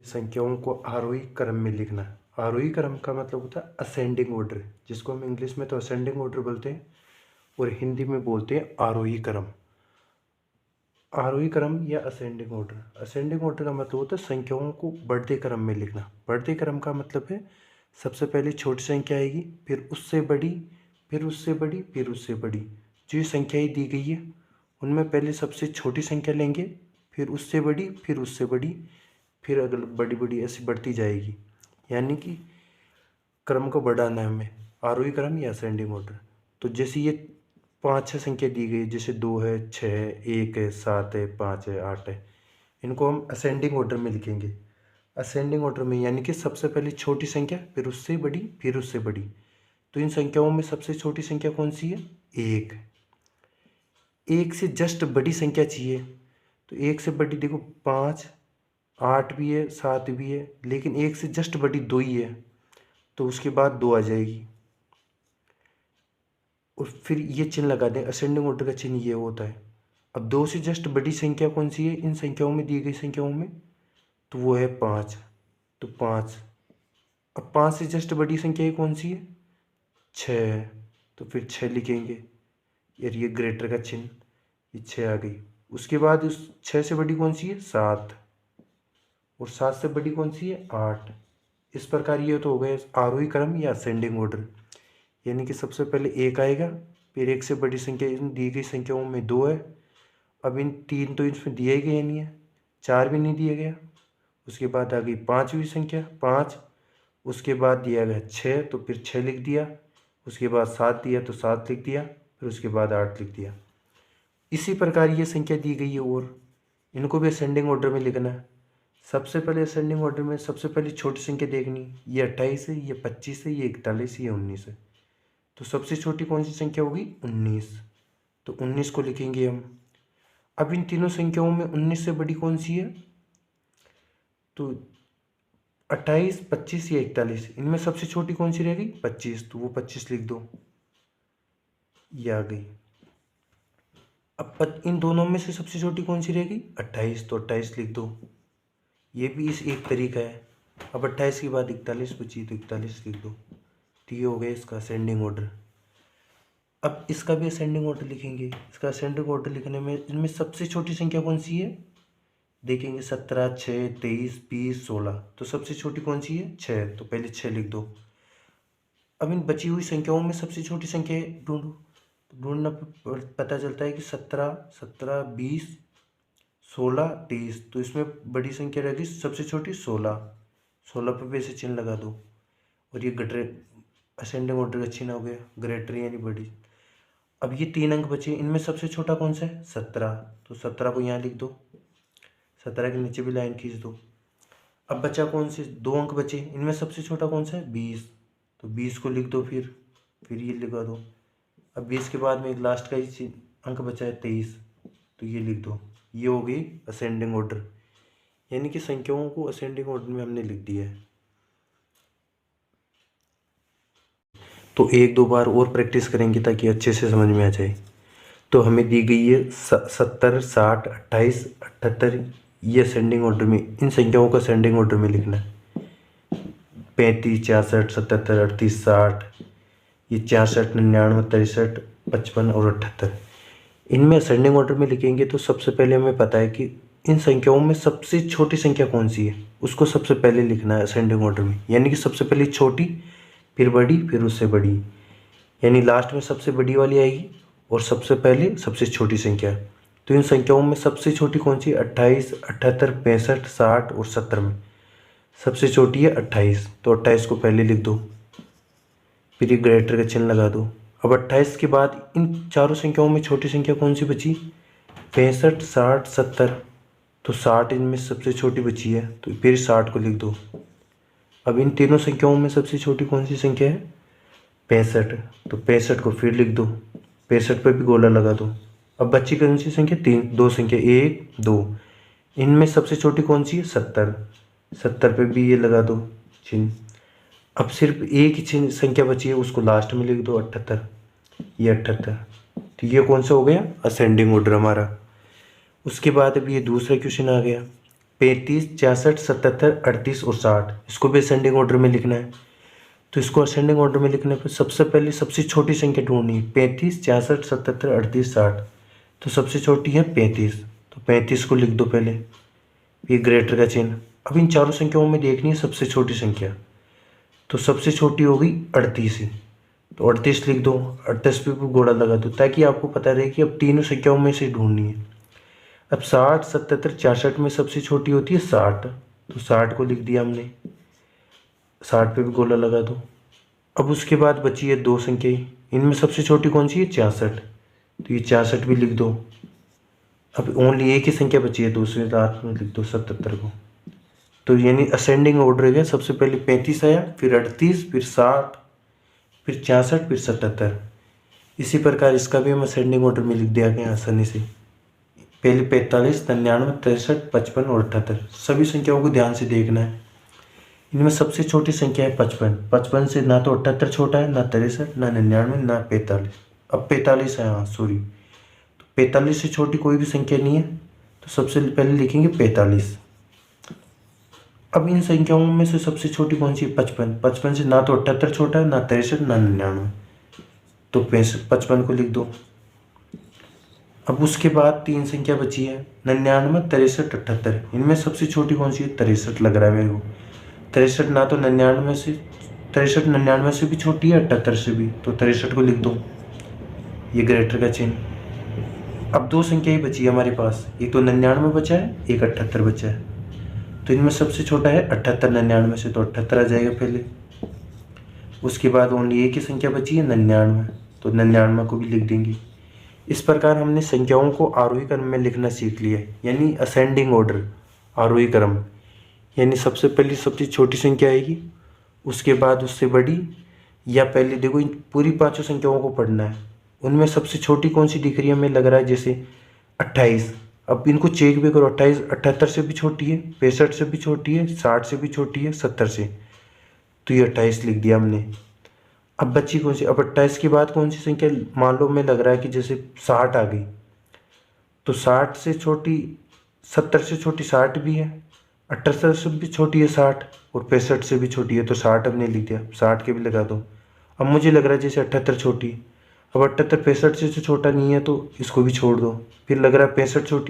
संख्याओं को आरोही क्रम में लिखना। आरोही क्रम का मतलब होता है असेंडिंग ऑर्डर, जिसको हम इंग्लिश में तो असेंडिंग ऑर्डर बोलते हैं और हिंदी में बोलते हैं आरोही क्रम। आरोही क्रम या असेंडिंग ऑर्डर। असेंडिंग ऑर्डर का मतलब होता है संख्याओं को बढ़ते क्रम में लिखना। बढ़ते क्रम का मतलब है सबसे पहले छोटी संख्या आएगी, फिर उससे बड़ी, फिर उससे बड़ी, फिर उससे बड़ी। जो ये संख्याएँ दी गई है उनमें पहले सबसे छोटी संख्या लेंगे, फिर उससे बड़ी, फिर उससे बड़ी, फिर अगल बड़ी बड़ी ऐसी बढ़ती जाएगी। यानी कि क्रम को बढ़ाना है हमें, आरोही क्रम या असेंडिंग ऑर्डर। तो जैसे ये 5-6 संख्या दी गई, जैसे 2 है, 6 है, 1 है, 7 है, 5 है, 8 है, इनको हम असेंडिंग ऑर्डर में लिखेंगे। असेंडिंग ऑर्डर में यानी कि सबसे पहले छोटी संख्या, फिर उससे बड़ी, फिर उससे बड़ी। तो इन संख्याओं में सबसे छोटी संख्या कौन सी है? 1। 1 से जस्ट बड़ी संख्या चाहिए, तो 1 से बड़ी देखो 5, 8 भी है, 7 भी है, लेकिन 1 से जस्ट बड़ी 2 ही है, तो उसके बाद 2 आ जाएगी। और फिर ये चिन्ह लगा दें, असेंडिंग ऑर्डर का चिन्ह ये होता है। अब 2 से जस्ट बड़ी संख्या कौन सी है इन संख्याओं में, दी गई संख्याओं में? तो वो है 5, तो 5। अब 5 से जस्ट बड़ी संख्या कौन सी है? 6, तो फिर 6 लिखेंगे। यार ये ग्रेटर का चिन्ह, ये 6 आ गई। उसके बाद उस 6 से बड़ी कौन सी है? 7, और 7 से बड़ी कौन सी है? 8। इस प्रकार ये तो हो गए आरोही क्रम या असेंडिंग ऑर्डर। यानी कि सबसे पहले 1 आएगा, फिर 1 से बड़ी संख्या इन दी गई संख्याओं में 2 है। अब इन 3 तो इसमें दिया ही गया नहीं है, 4 भी नहीं दिया गया। उसके बाद आ गई 5वीं संख्या 5, उसके बाद दिया गया 6, तो फिर 6 लिख दिया। उसके बाद 7 दिया तो 7 लिख दिया, फिर उसके बाद 8 लिख दिया। इसी प्रकार ये संख्या दी गई है और इनको भी असेंडिंग ऑर्डर में लिखना है। सबसे पहले असेंडिंग ऑर्डर में सबसे पहले छोटी संख्या देखनी, ये 28 है, ये 25 है, ये 41 है, ये 19 है। तो सबसे छोटी कौन सी संख्या होगी? 19। तो 19 को लिखेंगे हम। अब इन तीनों संख्याओं में 19 से बड़ी कौन सी है? तो 28, 25 या 41, इनमें सबसे छोटी कौन सी रहेगी? 25, तो वो 25 लिख दो, ये आ गई। अब इन दोनों में से सबसे छोटी कौन सी रहेगी? 28, तो 28 लिख दो, ये भी इस एक तरीका है। अब 28 के बाद 41 बची, तो 41 लिख दो। तो ये हो गया इसका असेंडिंग ऑर्डर। अब इसका भी असेंडिंग ऑर्डर लिखेंगे। इसका असेंडिंग ऑर्डर लिखने में इनमें सबसे छोटी संख्या कौन सी है? देखेंगे 17, 6, 23, 20, 16, तो सबसे छोटी कौन सी है? 6, तो पहले 6 लिख दो। अब इन बची हुई संख्याओं में सबसे छोटी संख्या ढूंढो, तो ढूंढना पता चलता है कि 17, 17, 20, 16, 23, तो इसमें बड़ी संख्या रहेगी सबसे छोटी 16। 16 पर वैसे चिन्ह लगा दो, और ये असेंडिंग ऑर्डर का चिन्ह हो गया, ग्रेटर यानी बड़ी। अब ये 3 अंक बचे, इनमें सबसे छोटा कौन सा है? 17, तो 17 को यहाँ लिख दो, 17 के नीचे भी लाइन खींच दो। अब बचा कौन से? 2 अंक बचे, इनमें सबसे छोटा कौन सा है? 20, तो 20 को लिख दो, फिर ये लिखा दो। अब 20 के बाद में एक लास्ट का ही अंक बचा है 23, तो ये लिख दो। ये हो गई असेंडिंग ऑर्डर, यानी कि संख्याओं को असेंडिंग ऑर्डर में हमने लिख दिया है। तो 1-2 बार और प्रैक्टिस करेंगे ताकि अच्छे से समझ में आ जाए। तो हमें दी गई है 70, 60, 28, 78, ये असेंडिंग ऑर्डर में, इन संख्याओं को असेंडिंग ऑर्डर में लिखना है। 35, 66, 77, 38, 60, ये 64, 99, 63, 55 और 78, इनमें असेंडिंग ऑर्डर में लिखेंगे। तो सबसे पहले हमें पता है कि इन संख्याओं में सबसे छोटी संख्या कौन सी है, उसको सबसे पहले लिखना है असेंडिंग ऑर्डर में। यानी कि सबसे पहले छोटी, फिर बड़ी, फिर उससे बड़ी, यानी लास्ट में सबसे बड़ी वाली आएगी और सबसे पहले सबसे छोटी संख्या। तो इन संख्याओं में सबसे छोटी कौन सी? 28, 78, 65, 60 और 70 में सबसे छोटी है 28, तो 28 को पहले लिख दो, फिर ये ग्रेटर का चिन्ह लगा दो। अब 28 के बाद इन चारों संख्याओं में छोटी संख्या कौन सी बची? 65, 60, 70, तो 60 इनमें सबसे छोटी बची है, तो फिर 60 को लिख दो। अब इन तीनों संख्याओं में सबसे छोटी कौन सी संख्या है? 65, तो 65 को फिर लिख दो, 65 पर भी गोला लगा दो। अब बची कौन सी संख्या? 2 संख्या, 1, 2, इनमें सबसे छोटी कौन सी है? 70, 70 पे भी ये लगा दो चिन्ह। अब सिर्फ एक ही चिन्ह संख्या बची है, उसको लास्ट में लिख दो, 78, ये 78। तो ये कौन सा हो गया? असेंडिंग ऑर्डर हमारा। उसके बाद अभी ये दूसरा क्वेश्चन आ गया, 35, 66, 77, 38 और 60, इसको भी असेंडिंग ऑर्डर में लिखना है। तो इसको असेंडिंग ऑर्डर में लिखने पर सबसे पहले सबसे छोटी संख्या ढूंढनी है। 35, 66, 77, 38, 60। तो सबसे छोटी है 35, तो 35 को लिख दो पहले, ये ग्रेटर का चिन्ह। अब इन चारों संख्याओं में देखनी है सबसे छोटी संख्या, तो सबसे छोटी होगी 38 ही, तो 38 लिख दो। 38 पे भी घोड़ा लगा दो ताकि आपको पता रहे कि अब तीनों संख्याओं में से ढूंढनी है। अब 60, 77, 66 में सबसे छोटी होती है 60, तो 60 को लिख दिया हमने। 60 पे भी गोला लगा दो। अब उसके बाद बची है दो संख्याएं, इनमें सबसे छोटी कौन सी है? 66, तो ये 66 भी लिख दो। अब ओनली एक ही संख्या बची है, दूसरे लास्ट में लिख दो 77 को। तो यानी असेंडिंग ऑर्डर है, सबसे पहले 35 आया, फिर 38, फिर 60, फिर 66, फिर 77। इसी प्रकार इसका भी हम असेंडिंग ऑर्डर में लिख दिया गया आसानी से। पहले 45, 99, 63, 55 और 78, सभी संख्याओं को ध्यान से देखना है। इनमें सबसे छोटी संख्या है 55। 55 से ना तो 78 छोटा है, ना 63, ना 99, ना 45। अब 45 है, हाँ सॉरी, तो 45 से छोटी कोई भी संख्या नहीं है, तो सबसे पहले लिखेंगे 45। अब इन संख्याओं में से सबसे छोटी कौन सी है? 55। 55 से ना तो 78 छोटा है, ना 63, ना 99, तो 55 को लिख दो। अब उसके बाद तीन संख्या बची है, 99, 63, 78। इनमें सबसे छोटी कौन सी है? 63 लग रहा है मेरे को। 63 ना तो 99 से, 63 99 से भी छोटी है, 78 से भी, तो 63 को लिख दो, ये ग्रेटर का चिन्ह। अब दो संख्या ही बची है हमारे पास, एक तो 99 बचा है, एक 78 बचा है। तो इनमें सबसे छोटा है 78 99 से, तो 78 आ जाएगा पहले। उसके बाद ओनली एक ही संख्या बची है 99, तो 99 को भी लिख देंगे। इस प्रकार हमने संख्याओं को आरोही क्रम में लिखना सीख लिया, यानी असेंडिंग ऑर्डर, आरोही क्रम। यानी सबसे पहली सबसे छोटी संख्या आएगी, उसके बाद उससे बड़ी, या पहले देखो इन पूरी पांचों संख्याओं को पढ़ना है। उनमें सबसे छोटी कौन सी दिख रही है? हमें लग रहा है जैसे 28। अब इनको चेक भी करो, 28 78 से भी छोटी है, 65 से भी छोटी है, 60 से भी छोटी है, 70 से, तो ये 28 लिख दिया हमने। अब बच्ची कौन सी? अब 28 के बाद कौन सी संख्या? मान लो, में लग रहा है कि जैसे 60 आ गई, तो 60 से छोटी, 70 से छोटी 60 भी है, 78 से भी छोटी है 60, और 65 से भी छोटी है, तो 60 हमने लिख दिया। 60 के भी लगा दो। अब मुझे लग रहा है जैसे 78 छोटी, अब 78 65 से छोटा नहीं है, तो इसको भी छोड़ दो। फिर लग रहा है 65 छोटी,